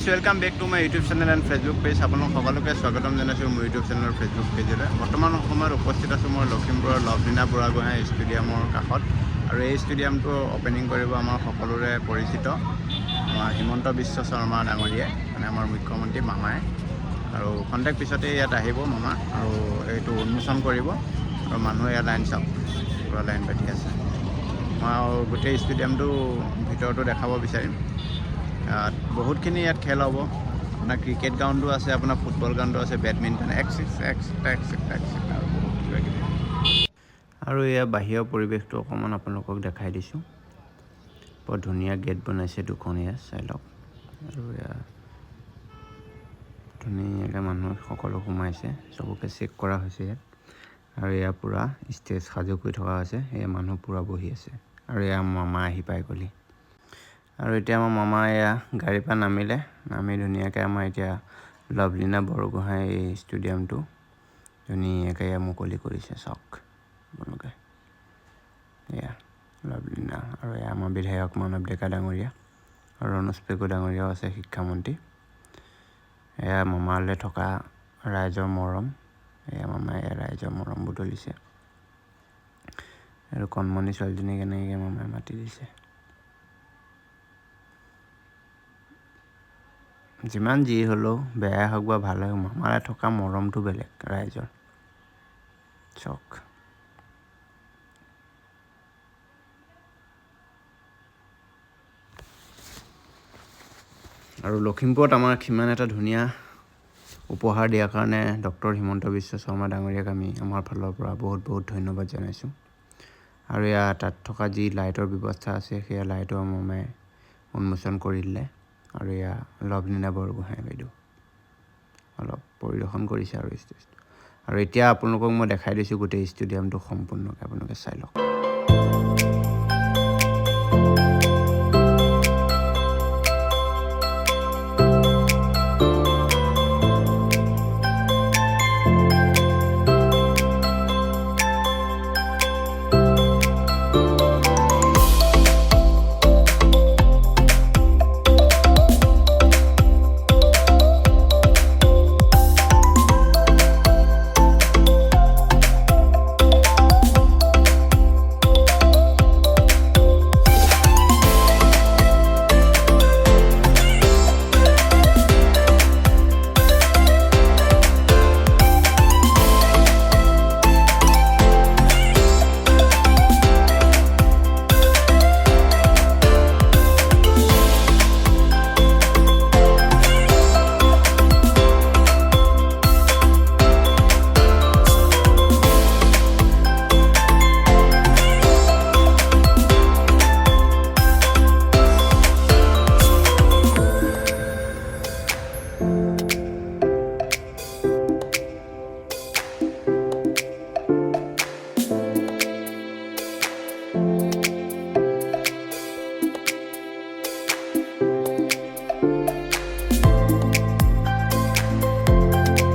welcome back to my YouTube channel and Facebook page आपलोक सकलोके स्वागतम जानाइছোঁ মোৰ यूट्यूब चैनल और फेसबुक पेजले বৰ্তমান সময়ত উপস্থিত আছোঁ মই লখিমপুৰৰ লভলীনা বুঢ়াগোহাঁই ষ্টেডিয়ামৰ কাষত আৰু এই ষ্টেডিয়ামটো ওপেনিং কৰিব আমাৰ সকলোৰে পৰিচিত আমাৰ হিমন্ত বিশ্ব শৰ্মা ডাঙৰীয়া মানে আমাৰ মুখ্যমন্ত্ৰী মামাই আৰু কণ্টেক্ট পিছতে ইয়াত আহিব মামা আৰু এইটো উন্মোচন কৰিব আৰু মানুহে ইয়াত লাইন চাওক পুৰা লাইন পাতি আছে মই গোটেই ষ্টেডিয়ামটো ভিতৰটো দেখাব বিচাৰিম বহুতখিনি ইয়াত খেল হ'ব আপোনাৰ ক্ৰিকেট গ্ৰাউণ্ডো আছে আপোনাৰ ফুটবল গ্ৰাউণ্ডো আছে বেডমিণ্টন আৰু এয়া বাহিৰৰ পৰিৱেশটো অকণমান আপোনালোকক দেখাই দিছোঁ বৰ ধুনীয়া গেট বনাইছে দুখনীয়া চাই লওক আৰু এয়া ধুনীয়াকৈ মানুহ সকলো সোমাইছে চবকে চেক কৰা হৈছে ইয়াত আৰু এয়া পূৰা ষ্টেজ সাজু কৰি থকা হৈছে এয়া মানুহ পূৰা বহি আছে আৰু এয়া মামা আহি পাই গ'লি আৰু এতিয়া আমাৰ মামা এয়া গাড়ীৰ পৰা নামি ধুনীয়াকৈ আমাৰ এতিয়া লভলীনা বৰগোহাঁই ষ্টেডিয়ামটো ধুনীয়াকৈ এয়া মুকলি কৰিছে চাওক আপোনালোকে এয়া লভলীনা আৰু এয়া আমাৰ বিধায়ক মানৱ ডেকা ডাঙৰীয়া আৰু ৰণোজ পেগু ডাঙৰীয়াও আছে শিক্ষামন্ত্ৰী এয়া মামালৈ থকা ৰাইজৰ মৰম এয়া মামাই ৰাইজৰ মৰম বুটলিছে আৰু কণমণি ছোৱালীজনী কেনেকৈ মামাই মাতি দিছে যিমান যি হ'লেও বেয়া হওক বা ভাল হওক মামালে থকা মৰমটো বেলেগ ৰাইজৰ চক আৰু লখিমপুৰত আমাৰ কিমান এটা ধুনীয়া উপহাৰ দিয়াৰ কাৰণে ডক্টৰ হিমন্ত বিশ্ব শৰ্মা ডাঙৰীয়াক আমি আমাৰ ফালৰ পৰা বহুত বহুত ধন্যবাদ জনাইছোঁ আৰু এয়া তাত থকা যি লাইটৰ ব্যৱস্থা আছে সেয়া লাইটৰ মামাই উন্মোচন কৰি দিলে আৰু এয়া লভলীনা বৰগোহাঁই বাইদেউ অলপ পৰিদৰ্শন কৰিছে আৰু ষ্টেজটো আৰু এতিয়া আপোনালোকক মই দেখাই দিছোঁ গোটেই ষ্টেডিয়ামটো সম্পূৰ্ণকৈ আপোনালোকে চাই লওক